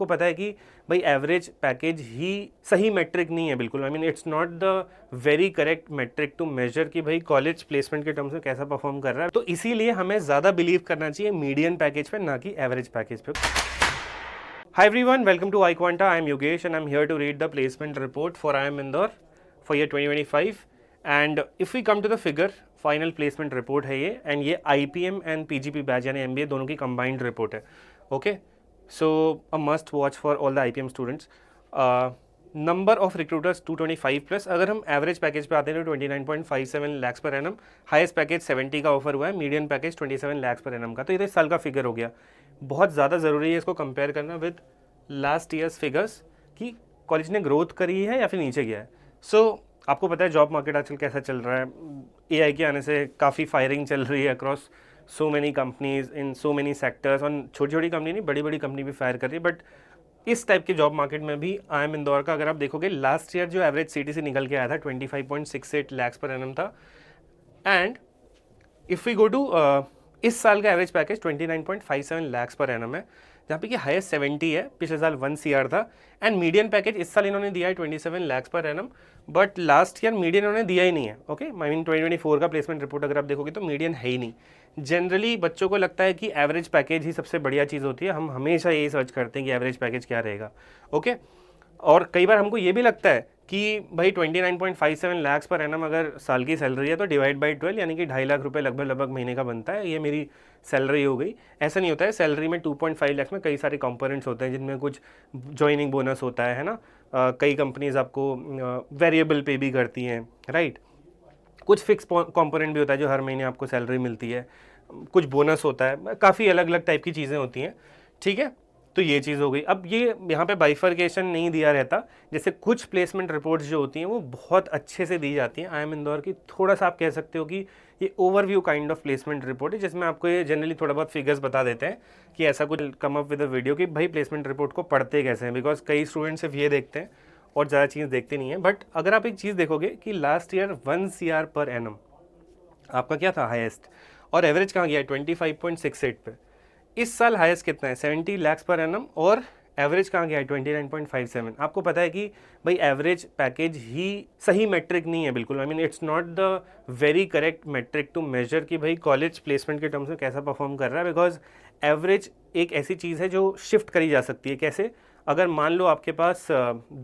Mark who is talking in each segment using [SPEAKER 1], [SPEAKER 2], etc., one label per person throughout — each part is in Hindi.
[SPEAKER 1] आपको पता है कि भाई एवरेज पैकेज ही सही मेट्रिक नहीं है बिल्कुल। I mean it's not the very correct metric to measure कि भाई कॉलेज प्लेसमेंट के टर्म्स में कैसा परफॉर्म कर रहा है। तो इसीलिए हमें ज़्यादा बिलीव करना चाहिए मीडियन पैकेज पे, ना कि एवरेज पैकेज पे। Hi everyone, welcome to iQuanta. I am Yogesh and I'm here to read the placement report for IIM Indore for year 2025. And if we come to the figure, final placement report है ये, and ये IPM and PGP बैच यानी MBA दोनों की combined report है. Okay, so a must watch for all the IPM students. Number of recruiters 225 plus. अगर हम एवरेज पैकेज पे आते हैं तो 29.57 lakh per annum, highest package 70 का ऑफर हुआ है, median package 27 lakh per annum का। तो ये साल का फिगर हो गया। बहुत ज़्यादा ज़रूरी है इसको कंपेयर करना विद लास्ट ईयर्स फिगर्स कि कॉलेज ने ग्रोथ करी है या फिर नीचे गया है। सो आपको पता है जॉब मार्केट आजकल कैसा चल रहा है। AI के आने से काफ़ी फायरिंग चल रही है across so many companies in so many sectors. और छोटी छोटी कंपनी नहीं, बड़ी बड़ी कंपनी भी फायर कर रही है। बट इस टाइप के जॉब मार्केट में भी IIM इंदौर का अगर आप देखोगे, लास्ट ईयर जो एवरेज CTC निकल के आया था 25.68 लाख पर एनम था। And if we go to इस साल का average package 29.57 lakh per annum है, जहाँ पे कि हाईएस्ट 70 है, पिछले साल 1 CR था। एंड मीडियन पैकेज इस साल इन्होंने दिया है 27 lakh per annum, but last year median इन्होंने दिया ही नहीं है। ओके, आई मीन 2024 का प्लेसमेंट रिपोर्ट अगर आप देखोगे तो मीडियन है ही नहीं। जनरली बच्चों को लगता है कि एवरेज पैकेज ही सबसे बढ़िया चीज़ होती है। हम हमेशा यही सर्च करते हैं कि एवरेज पैकेज क्या रहेगा। ओके, और कई बार हमको ये भी लगता है कि भाई 29.57 लाख पर एनम अगर साल की सैलरी है तो डिवाइड बाई 12 यानी कि 2.5 लाख रुपए लगभग महीने का बनता है, ये मेरी सैलरी हो गई। ऐसा नहीं होता है। सैलरी में 2.5 लाख में कई सारे कंपोनेंट्स होते हैं, जिनमें कुछ ज्वाइनिंग बोनस होता है ना। कई कंपनीज आपको वेरिएबल पे भी करती हैं, राइट। कुछ फिक्स कंपोनेंट भी होता है जो हर महीने आपको सैलरी मिलती है, कुछ बोनस होता है, काफ़ी अलग अलग टाइप की चीज़ें होती हैं, ठीक है। तो ये चीज़ हो गई। अब ये यहाँ पे बाइफर्केशन नहीं दिया रहता, जैसे कुछ प्लेसमेंट रिपोर्ट्स जो होती हैं वो बहुत अच्छे से दी जाती हैं। IIM इंदौर की थोड़ा सा आप कह सकते हो कि ये overview kind of placement report है, जिसमें आपको ये जनरली थोड़ा बहुत फिगर्स बता देते हैं कि ऐसा कुछ come up with a video कि भाई प्लेसमेंट रिपोर्ट को पढ़ते कैसे हैं। बिकॉज कई स्टूडेंट सिर्फ ये देखते हैं और ज़्यादा चीज़ देखते नहीं है। बट अगर आप एक चीज़ देखोगे कि last year 1 CR per annum आपका क्या था हाईएस्ट, और एवरेज कहाँ गया है 25.68 पे। इस साल हाईएस्ट कितना है 70 लाख पर एनम, और एवरेज कहाँ गया है 29.57। आपको पता है कि भाई एवरेज पैकेज ही सही मेट्रिक नहीं है बिल्कुल। I mean it's not the very correct metric to measure कि भाई कॉलेज प्लेसमेंट के टर्म्स में कैसा परफॉर्म कर रहा है। बिकॉज एवरेज एक ऐसी चीज़ है जो शिफ्ट करी जा सकती है। कैसे? अगर मान लो आपके पास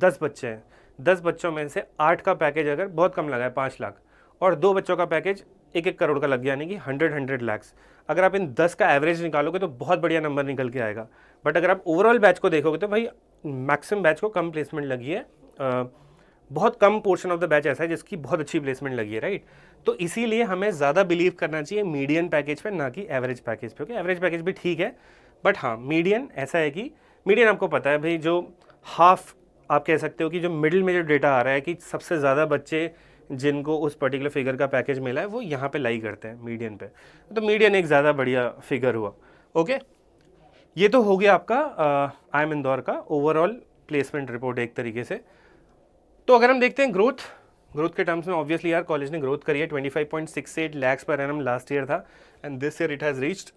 [SPEAKER 1] 10 बच्चे हैं, 10 बच्चों में से 8 का पैकेज अगर बहुत कम लगा है 5 लाख, और 2 बच्चों का पैकेज 1-1 करोड़ का लग गया, यानी कि 100 लाख। अगर आप इन 10 का एवरेज निकालोगे तो बहुत बढ़िया नंबर निकल के आएगा। बट अगर आप ओवरऑल बैच को देखोगे तो भाई मैक्सिमम बैच को कम प्लेसमेंट लगी है। बहुत कम पोर्शन ऑफ द बैच ऐसा है जिसकी बहुत अच्छी प्लेसमेंट लगी है, राइट। तो इसीलिए हमें ज़्यादा बिलीव करना चाहिए मीडियन पैकेज पे, ना कि एवरेज पैकेज पे। ओके, एवरेज पैकेज भी ठीक है, बट हाँ मीडियन ऐसा है कि मीडियन आपको पता है भाई, जो हाफ आप कह सकते हो कि जो मिडिल में जो डेटा आ रहा है कि सबसे ज़्यादा बच्चे जिनको उस पर्टिकुलर फिगर का पैकेज मिला है वो यहाँ पे लाई करते हैं मीडियन पे। तो मीडियन एक ज़्यादा बढ़िया फिगर हुआ। ओके, ये तो हो गया आपका IIM इंदौर का ओवरऑल प्लेसमेंट रिपोर्ट एक तरीके से। तो अगर हम देखते हैं ग्रोथ के टर्म्स में, ऑब्वियसली यार कॉलेज ने ग्रोथ करी है। 25.68 लाख पर एनम लास्ट ईयर था, and this year it has reached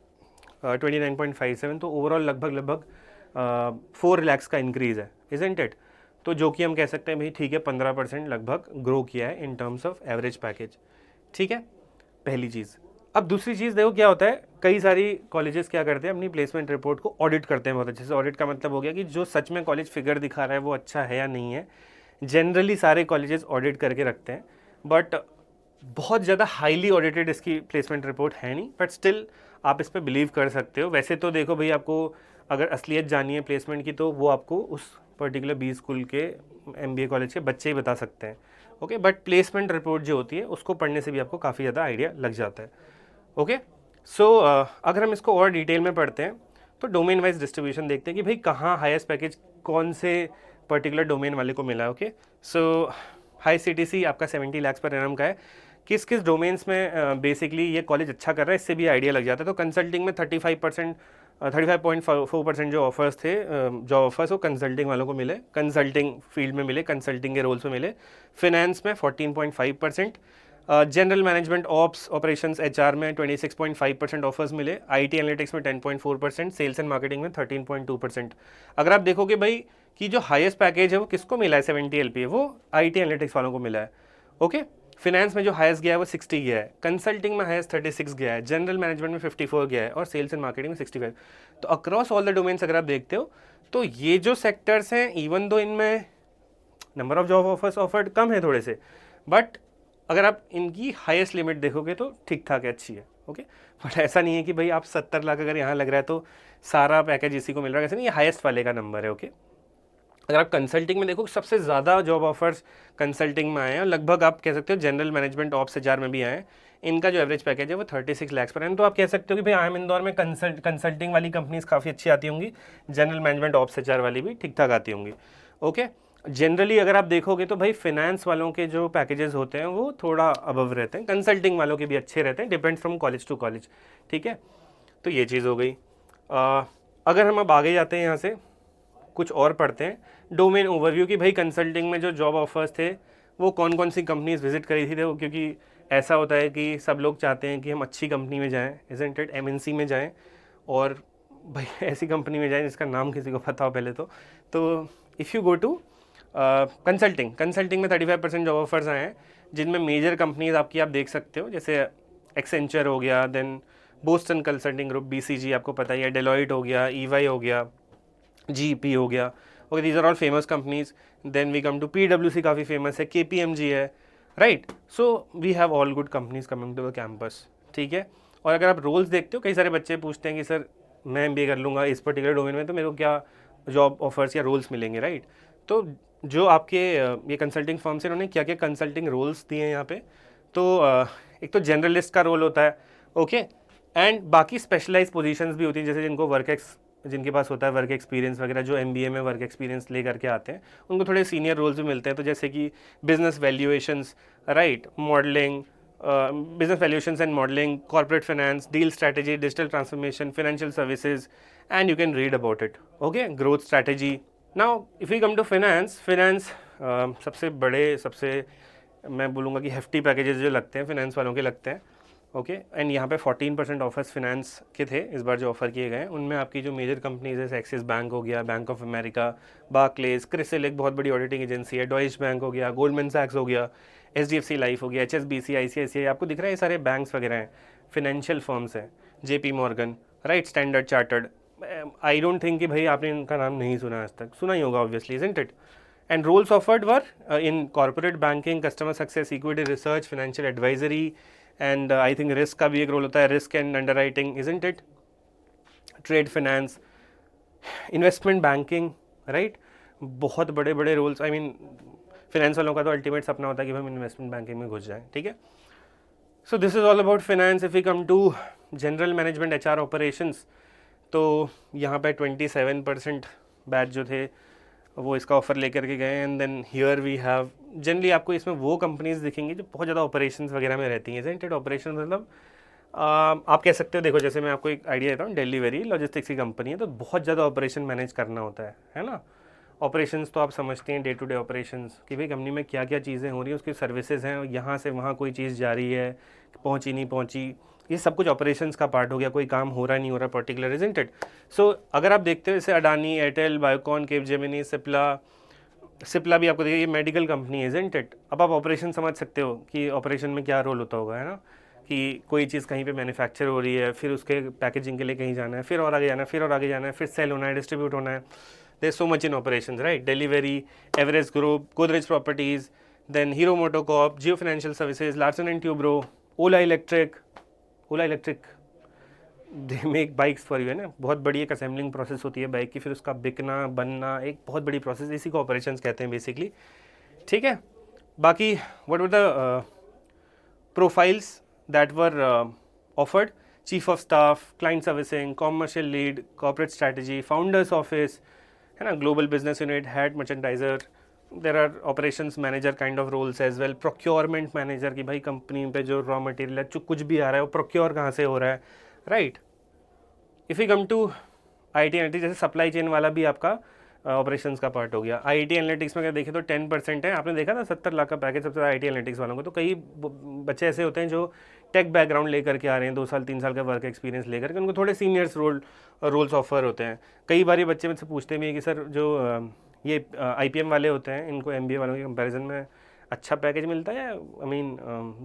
[SPEAKER 1] 29.57। तो ओवरऑल लगभग 4 लाख का इंक्रीज़ है, इजंट इट। तो जो कि हम कह सकते हैं भाई ठीक है, 15% लगभग ग्रो किया है in terms of average package, ठीक है, पहली चीज़। अब दूसरी चीज़ देखो क्या होता है, कई सारी कॉलेजेस क्या करते हैं, अपनी प्लेसमेंट रिपोर्ट को ऑडिट करते हैं बहुत अच्छे से। ऑडिट का मतलब हो गया कि जो सच में कॉलेज फिगर दिखा रहा है वो अच्छा है या नहीं है। जनरली सारे कॉलेजेस ऑडिट करके रखते हैं, बट बहुत ज़्यादा हाईली ऑडिटेड इसकी प्लेसमेंट रिपोर्ट है नहीं, बट स्टिल आप इस पर बिलीव कर सकते हो। वैसे तो देखो भाई, आपको अगर असलियत जानी है प्लेसमेंट की तो वो आपको उस पर्टिकुलर बी स्कूल के MBA कॉलेज के बच्चे ही बता सकते हैं। ओके, बट प्लेसमेंट रिपोर्ट जो होती है उसको पढ़ने से भी आपको काफ़ी ज़्यादा आइडिया लग जाता है। ओके, सो अगर हम इसको और डिटेल में पढ़ते हैं तो डोमेन वाइज डिस्ट्रीब्यूशन देखते हैं कि भाई कहाँ हाईएस्ट पैकेज कौन से पर्टिकुलर डोमेन वाले को मिला है। ओके, सो हाई CTC आपका 70 लाख पर एनम का है। किस किस डोमेन्स में बेसिकली ये कॉलेज अच्छा कर रहा है, इससे भी आइडिया लग जाता है। तो कंसल्टिंग में 35.4% जो ऑफर्स थे, जॉब ऑफर्स वो कंसल्टिंग वालों को मिले, कंसल्टिंग फील्ड में मिले, कंसल्टिंग के रोल्स में मिले। फिनेंस में 14.5%, general management ops operations HR में 26.5% ऑफर्स मिले, आईटी एनालिटिक्स में 10.4%, सेल्स एंड मार्केटिंग में 13.2%। अगर आप देखोगे भाई कि जो हाईएस्ट पैकेज है वो किसको मिला है 70 LPA, वो आईटी एनालिटिक्स वालों को मिला है। ओके, फिनेंस में जो हाईएस्ट गया है वो 60 गया है, कंसल्टिंग में हाईएस्ट 36 गया है, जनरल मैनेजमेंट में 54 गया है और सेल्स एंड मार्केटिंग में 65। तो अक्रॉस ऑल द डोमेन्स अगर आप देखते हो तो ये जो सेक्टर्स हैं, इवन दो इनमें number of job offers offered कम है थोड़े से, बट अगर आप इनकी हाईएस्ट लिमिट देखोगे तो ठीक ठाक है, अच्छी है। ओके, बट ऐसा नहीं है कि भाई आप 70 लाख अगर यहाँ लग रहा है तो सारा पैकेज इसी को मिल रहा है, ऐसा नहीं, ये हाईएस्ट वाले का नंबर है। ओके, अगर आप कंसल्टिंग में देखो सबसे ज़्यादा जॉब ऑफर्स कंसल्टिंग में आए हैं, लगभग आप कह सकते हो जनरल मैनेजमेंट ऑप्स एचआर में भी आए हैं। इनका जो एवरेज पैकेज है वो 36 लाख पर है। तो आप कह सकते हो कि भाई आम इंदौर में कंसल्टिंग वाली कंपनीज काफ़ी अच्छी आती होंगी, जनरल मैनेजमेंट ऑप्स एचआर वाली भी ठीक ठाक आती होंगी। ओके, जनरली अगर आप देखोगे तो भाई फिनेंस वालों के जो पैकेजेस होते हैं वो थोड़ा अबव रहते हैं, कंसल्टिंग वालों के भी अच्छे रहते हैं, depends from college to college. ठीक है, तो ये चीज़ हो गई। अगर हम अब आगे जाते हैं यहाँ से कुछ और पढ़ते हैं, डोमेन ओवरव्यू की भाई कंसल्टिंग में जो जॉब ऑफर्स थे वो कौन कौन सी कंपनीज विजिट करी थी। देखो, क्योंकि ऐसा होता है कि सब लोग चाहते हैं कि हम अच्छी कंपनी में जाएं, इज़न्ट इट, एमएनसी में जाएं, और भाई ऐसी कंपनी में जाएं जिसका नाम किसी को पता हो पहले तो if you go to consulting में 35% जॉब ऑफर्स आए हैं, जिनमें मेजर कंपनीज आपकी आप देख सकते हो, जैसे एक्सेंचर हो गया, then Boston Consulting Group BCG आपको पता ही है, डेलॉइट हो गया, EY हो गया, GP हो गया। Okay, these are all famous companies. Then we come to PwC, काफ़ी फेमस है, KPMG है, right. So we have all good companies coming to the campus. ठीक है, और अगर आप रोल्स देखते हो, कई सारे बच्चे पूछते हैं कि सर मैं MBA कर लूँगा इस पर्टिकुलर डोमेन में तो मेरे को क्या जॉब ऑफर्स या रोल्स मिलेंगे, राइट। तो जो आपके ये कंसल्टिंग फर्म्स हैं, इन्होंने क्या क्या कंसल्टिंग रोल्स दिए हैं यहाँ पे, तो एक तो जनरलिस्ट का रोल होता है। ओके, एंड बाकी स्पेशलाइज पोजीशंस भी होती हैं, जैसे जिनके पास होता है वर्क एक्सपीरियंस वगैरह, जो MBA में वर्क एक्सपीरियंस ले करके आते हैं, उनको थोड़े सीनियर रोल्स भी मिलते हैं। तो जैसे कि business valuations, right, modelling, business valuations and modelling, corporate finance, deal strategy, digital transformation, financial services, and you can read about it. Okay, growth strategy. Now if you come to finance सबसे मैं बोलूँगा कि हेफ्टी पैकेजेस जो लगते हैं फाइनेंस वालों के लगते हैं। ओके, एंड यहाँ पे 14% ऑफर्स फाइनेंस के थे इस बार जो ऑफर किए गए हैं। उनमें आपकी जो मेजर कंपनीज है, एक्सिस बैंक हो गया, bank of America, Barclays, CRISIL एक बहुत बड़ी ऑडिटिंग एजेंसी है, डॉइच बैंक हो गया, गोल्डमैन सैक्स हो गया, HDFC लाइफ हो गया, HSBC, ICICI, आपको दिख रहा है ये सारे बैंक्स वगैरह हैं, फिनेंशियल फर्म्स हैं, JP Morgan, right, standard chartered. I don't think कि भाई आपने इनका नाम नहीं सुना आज तक, सुना ही होगा obviously, isn't it. And roles offered were in corporate banking, customer success, equity research, financial advisory, and I think risk का भी एक रोल होता है, risk and underwriting, isn't it, trade finance, investment banking, right. बहुत बड़े बड़े रोल्स, आई मीन फाइनेंस वालों का तो अल्टीमेट सपना होता है कि हम इन्वेस्टमेंट बैंकिंग में घुस जाएं। ठीक है, so this is all about finance. If you come to general management HR operations, तो यहाँ पे 27% बैच जो थे वो इसका ऑफर लेकर के गए। And then here we have, generally आपको इसमें वो कंपनीज दिखेंगी जो बहुत ज़्यादा ऑपरेशंस वगैरह में रहती हैं। इजंट इट, ऑपरेशन मतलब आप कह सकते हो, देखो जैसे मैं आपको एक आइडिया देता हूँ, डिलीवरी लॉजिस्टिक्स की कंपनी है, तो बहुत ज़्यादा ऑपरेशन मैनेज करना होता है ना। ऑपरेशंस तो आप समझते हैं, डे टू डे ऑपरेशंस कि भाई कंपनी में क्या क्या चीज़ें हो रही हैं, उसकी सर्विसेज हैं, यहाँ से वहाँ कोई चीज़ जा रही है, पहुँची नहीं पहुँची, ये सब कुछ ऑपरेशंस का पार्ट हो गया, कोई काम हो रहा नहीं हो रहा पर्टिकुलर, इजंट इट। सो अगर आप देखते हो जैसे अडानी, एयरटेल, बायोकॉन, केपजेमिनी, सिप्ला भी आपको देखिए, ये मेडिकल कंपनी है, इजंट इट। अब आप ऑपरेशन समझ सकते हो कि ऑपरेशन में क्या रोल होता होगा, है ना, कि कोई चीज़ कहीं पे मैन्युफैक्चर हो रही है, फिर उसके पैकेजिंग के लिए कहीं जाना है, फिर और आगे जाना है, फिर और आगे जाना है, फिर सेल होना है, डिस्ट्रीब्यूट होना है। There so much in operations, right. Delivery, Everest Group, Godrej Properties, then Hero MotoCorp, Jio Financial Services, Larsen and Toubro, Ola Electric they make bikes for you, है ना। बहुत बड़ी एक असेंबलिंग प्रोसेस होती है बाइक की, फिर उसका बिकना, बनना, एक बहुत बड़ी प्रोसेस, इसी को ऑपरेशंस कहते हैं बेसिकली। ठीक है, बाकी what were the profiles that were offered, chief of staff, client servicing, commercial lead, corporate strategy, founders office, है ना, global business unit, head merchandiser, there are operations manager kind of roles as well, procurement manager की भाई कंपनी पे जो रॉ मटेरियल है, जो कुछ भी आ रहा है वो प्रोक्योर कहाँ से हो रहा है, right. If you come to IT and जैसे सप्लाई चेन वाला भी आपका ऑपरेशंस का पार्ट हो गया। आईटी एनालिटिक्स में अगर देखें तो 10% है। आपने देखा ना 70 लाख का पैकेज सबसे ज़्यादा आईटी एनालिटिक्स वालों को। तो कई बच्चे ऐसे होते हैं जो टेक बैकग्राउंड लेकर के आ रहे हैं, 2 साल 3 साल का वर्क एक्सपीरियंस लेकर के, उनको थोड़े सीनियर्स रोल्स ऑफर होते हैं। कई बार ये बच्चे मुझसे पूछते भी हैं कि सर जो ये आईपीएम वाले होते हैं इनको एमबीए वालों के कंपैरिजन में अच्छा पैकेज मिलता है या आई मीन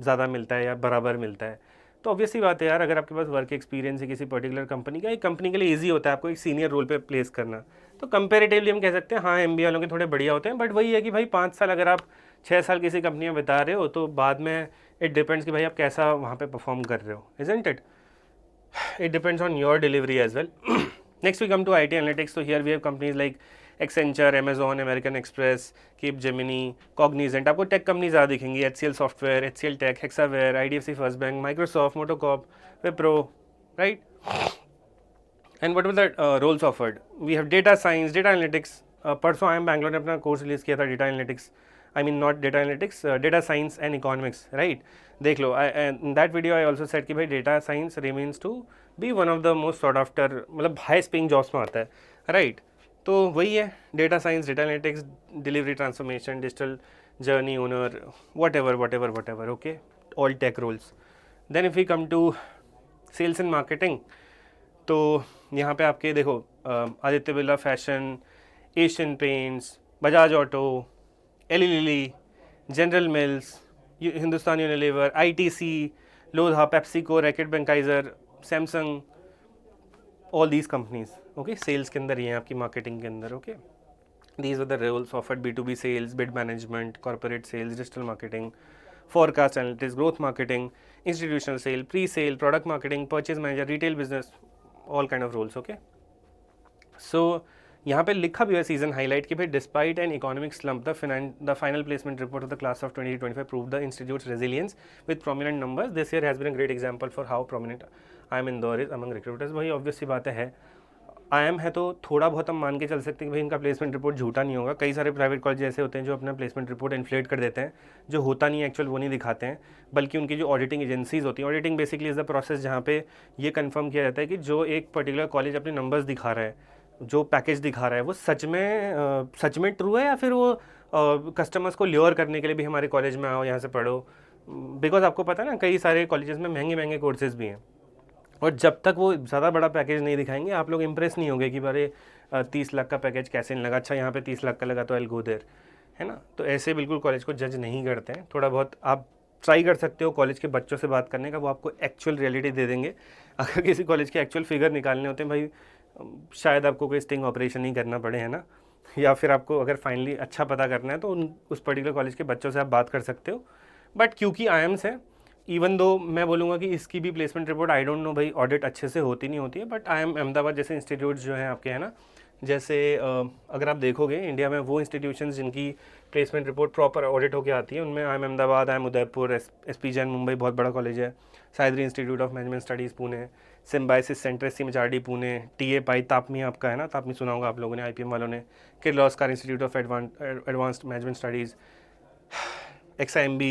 [SPEAKER 1] ज़्यादा मिलता है या बराबर मिलता है? तो ऑब्वियसली बात है यार, अगर आपके पास वर्क एक्सपीरियंस है किसी पर्टिकुलर कंपनी का, एक कंपनी के लिए ईजी होता है आपको एक सीनियर रोल पे प्लेस करना। तो कंपेरेटिवली हम कह सकते हैं हाँ एमबीए वालों के थोड़े बढ़िया होते हैं, बट वही है कि भाई 5 साल अगर आप 6 साल किसी कंपनी में बिता रहे हो तो बाद में इट डिपेंड्स कि भाई आप कैसा वहाँ पे परफॉर्म कर रहे हो, isn't it? It depends on your delivery as well. Next we come to IT analytics. So here we have companies like Accenture, Amazon, American Express, Capgemini, Cognizant. आपको टेक कंपनी ज़्यादा दिखेंगी, HCL Software, HCL Tech, Hexaware, IDFC First Bank, Microsoft, Motocop, Wipro, right? And what were the roles offered? We have data science, data analytics. परसों आई एम बैंगलोर ने अपना कोर्स रिलीज़ किया था data analytics, I mean not data analytics, data science and economics, right? देख लो, in that video I also said कि भाई data science remains to be one of the most sought after, मतलब हाईएस्ट पेइंग जॉब्स में आता है, राइट? तो वही है data science, data analytics, delivery transformation, digital journey owner, whatever, okay, all tech roles. Then if we come to sales and marketing, तो यहाँ पे आपके देखो Aditya Birla Fashion, Asian Paints, Bajaj Auto, Eli Lilly, General Mills, Hindustan Unilever, ITC, Lodha, PepsiCo, Reckitt Benckiser, Samsung, all these companies, okay, sales के अंदर ही हैं आपकी, मार्केटिंग के अंदर, okay. These are the roles offered, B2B sales, bid management, corporate sales, digital marketing, forecast analytics, growth marketing, institutional sale, pre-sale, product marketing, purchase manager, retail business, all kind of roles, okay? So यहाँ पे लिखा भी है सीजन हाईलाइट कि भाई despite an economic slump the final placement report of the class of 2025 prove the institute's resilience with prominent numbers. This year has been a great example for how prominent IIM Indore is among recruiters. भाई ऑब्वियस सी बात है IIM है तो थोड़ा बहुत हम मान के चल सकते हैं कि भाई इनका प्लेसमेंट रिपोर्ट झूठा नहीं होगा। कई सारे प्राइवेट कॉलेज ऐसे होते हैं जो अपना प्लेसमेंट रिपोर्ट इन्फ्लेट कर देते हैं, जो होता नहीं है एक्चुअल वो नहीं दिखाते हैं, बल्कि उनकी जो ऑडिटिंग एजेंसीज होती हैं, auditing basically is the process जहाँ पे ये कंफर्म किया जाता है कि जो एक पर्टिकुलर कॉलेज अपने नंबर्स दिखा रहा है, जो पैकेज दिखा रहा है वो सच में ट्रू है या फिर वो कस्टमर्स को ल्योर करने के लिए भी हमारे कॉलेज में आओ, यहाँ से पढ़ो। बिकॉज आपको पता है ना कई सारे कॉलेजेस में महंगे महंगे कोर्सेज भी हैं, और जब तक वो ज़्यादा बड़ा पैकेज नहीं दिखाएंगे आप लोग इंप्रेस नहीं होंगे कि बारे 30 लाख का पैकेज कैसे नहीं लगा, अच्छा यहाँ पे 30 लाख का लगा तो आई विल गो देयर, है ना? तो ऐसे बिल्कुल कॉलेज को जज नहीं करते हैं। थोड़ा बहुत आप ट्राई कर सकते हो कॉलेज के बच्चों से बात करने का, वो आपको एक्चुअल रियलिटी दे देंगे। अगर किसी कॉलेज के एक्चुअल फिगर निकालने होते हैं भाई, शायद आपको कोई स्टिंग ऑपरेशन नहीं करना पड़े, है ना? या फिर आपको अगर फाइनली अच्छा पता करना है तो उस पर्टिकुलर कॉलेज के बच्चों से आप बात कर सकते हो। बट क्योंकि IIMs है, इवन दो मैं बोलूँगा कि इसकी भी placement report I don't know भाई ऑडिट अच्छे से होती नहीं होती है, बट IIM अहमदाबाद जैसे इंस्टीट्यूट्स जो हैं आपके, है ना, जैसे अगर आप देखोगे इंडिया में वो इंस्टीट्यूशंस जिनकी प्लेसमेंट रिपोर्ट प्रॉपर ऑडिट होकर आती है, उनमें IIM Ahmedabad, IIM Udaipur, SP Jain Mumbai बहुत बड़ा कॉलेज है, साइद्री Institute of Management Studies Pune, Symbiosis Centre SMHRD Pune, TA Pai TAPMI आपका, है ना, तापमी सुना होगा आप लोगों ने IPM वालों ने, Kirloskar Institute of Advanced Management Studies, XIMB,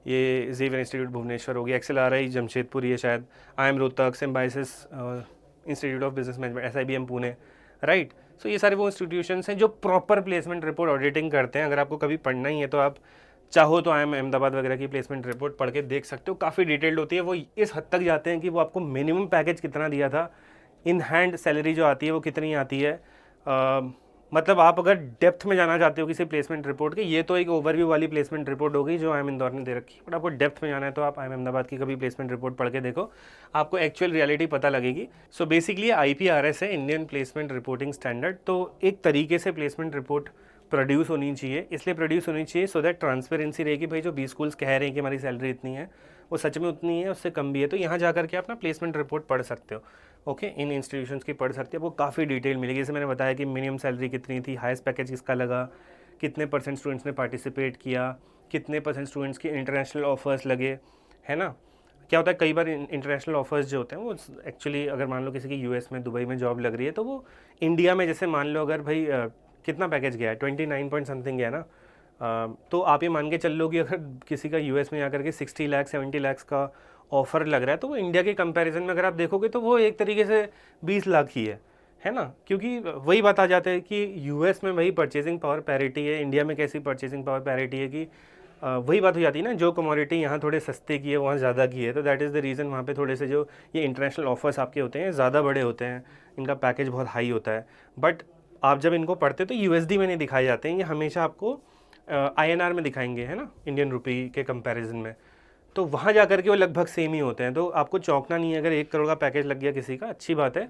[SPEAKER 1] ये ज़ेवियर इंस्टीट्यूट भुवनेश्वर हो गया, XLRI जमशेदपुर, ये शायद IIM Rohtak, Symbiosis Institute of Business Management SIBM Pune, right? So ये सारे वो इंस्टीट्यूशंस हैं जो प्रॉपर प्लेसमेंट रिपोर्ट ऑडिटिंग करते हैं। अगर आपको कभी पढ़ना ही है तो आप चाहो तो IIM अहमदाबाद वगैरह की प्लेसमेंट रिपोर्ट पढ़ के देख सकते हो, काफ़ी डिटेल्ड होती है। वो इस हद तक जाते हैं कि वो आपको मिनिमम पैकेज कितना दिया था, इन हैंड सैलरी जो आती है वो कितनी आती है, मतलब आप अगर डेप्थ में जाना चाहते हो किसी प्लेसमेंट रिपोर्ट के, ये तो एक ओवरव्यू वाली प्लेसमेंट रिपोर्ट हो गई जो IIM इंदौर ने दे रखी है, बट आपको डेप्थ में जाना है तो आप IIM अहमदाबाद की कभी प्लेसमेंट रिपोर्ट पढ़ के देखो, आपको एक्चुअल रियलिटी पता लगेगी। सो बेसिकली IPRS है, इंडियन प्लेसमेंट रिपोर्टिंग स्टैंडर्ड। तो एक तरीके से प्लेसमेंट रिपोर्ट प्रोड्यूस होनी चाहिए, इसलिए प्रोड्यूस होनी चाहिए सो दैट ट्रांसपेरेंसी रहेगी। भाई जो 20 स्कूल्स कह रहे हैं कि हमारी सैलरी इतनी है, वो सच में उतनी है, उससे कम भी है, तो यहाँ जा करके आप अपना प्लेसमेंट रिपोर्ट पढ़ सकते हो। ओके, इन इंस्टीट्यूशंस की पढ़ सकते हो, वो काफ़ी डिटेल मिलेगी। जैसे मैंने बताया कि मिनिमम सैलरी कितनी थी, हाईएस्ट पैकेज किसका लगा, कितने % स्टूडेंट्स ने पार्टिसिपेट किया, कितने % स्टूडेंट्स के इंटरनेशनल ऑफर्स लगे, है ना? क्या होता है कई बार इंटरनेशनल ऑफर्स जो होते हैं वो एक्चुअली अगर मान लो किसी की US में, दुबई में जॉब लग रही है, तो वो इंडिया में जैसे मान लो अगर भाई कितना पैकेज गया है, 29 पॉइंट समथिंग गया ना, तो आप ये मान के चल लो कि अगर किसी का US में आकर के 60 लाख 70 लाख का ऑफ़र लग रहा है, तो वो इंडिया के कंपैरिजन में अगर आप देखोगे तो वो एक तरीके से 20 लाख ही है ना, क्योंकि वही बात आ जाता है कि यूएस में वही परचेजिंग पावर पैरिटी है, इंडिया में कैसी परचेजिंग पावर पैरिटी है कि वही बात हो जाती है ना, जो कमोडिटी यहाँ थोड़े सस्ते की है वहाँ ज़्यादा की है, तो दैट इज़ द रीज़न वहाँ पे थोड़े से जो ये इंटरनेशनल ऑफर्स आपके होते हैं ज़्यादा बड़े होते हैं, इनका पैकेज बहुत हाई होता है। बट आप जब इनको पढ़ते तो यूएसडी में नहीं दिखाए जाते हैं, ये हमेशा आपको आईएनआर में दिखाएंगे, है ना, इंडियन रुपी के कंपैरिजन में। तो वहाँ जा कर के वो लगभग सेम ही होते हैं, तो आपको चौंकना नहीं है अगर 1 करोड़ का पैकेज लग गया किसी का, अच्छी बात है।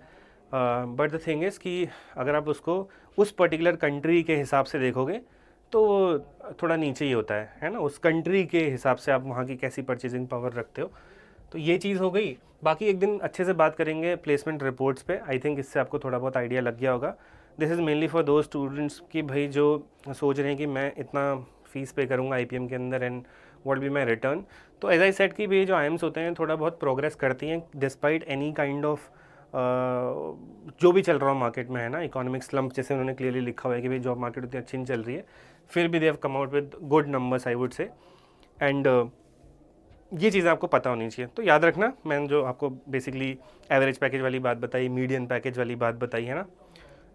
[SPEAKER 1] बट द थिंग इज़ कि अगर आप उसको उस पर्टिकुलर कंट्री के हिसाब से देखोगे तो वो थोड़ा नीचे ही होता है ना, उस कंट्री के हिसाब से आप वहाँ की कैसी परचेजिंग पावर रखते हो। तो ये चीज़ हो गई। बाकी एक दिन अच्छे से बात करेंगे प्लेसमेंट रिपोर्ट्स पे, आई थिंक इससे आपको थोड़ा बहुत आइडिया लग गया होगा। This is mainly for those students कि भाई जो सोच रहे हैं कि मैं इतना फ़ीस पे करूँगा आईपीएम के अंदर and what be my return. तो एज आई सेड कि भाई जो आईएम्स होते हैं थोड़ा बहुत प्रोग्रेस करती हैं डिस्पाइट एनी काइंड ऑफ जो भी चल रहा हो मार्केट में, है ना, इकोनॉमिक स्लम्प जैसे उन्होंने क्लियरली लिखा हुआ है कि भाई जॉब मार्केट उतनी अच्छी नहीं चल रही है, फिर भी they have come out with good numbers I would say. And ये चीज़ें आपको पता होनी चाहिए। तो याद रखना, मैंने जो आपको बेसिकली एवरेज पैकेज वाली बात बताई, मीडियन पैकेज वाली बात बताई, है ना।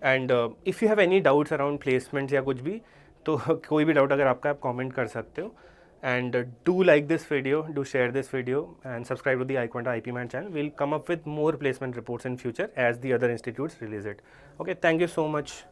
[SPEAKER 1] And if you have any doubts around placements या कुछ भी, तो कोई भी डाउट अगर आपका, आप कमेंट कर सकते हो। And do like this video, do share this video and subscribe to the iQuanta IP Man channel. We'll come up with more placement reports in future as the other institutes release it. Okay, thank you so much.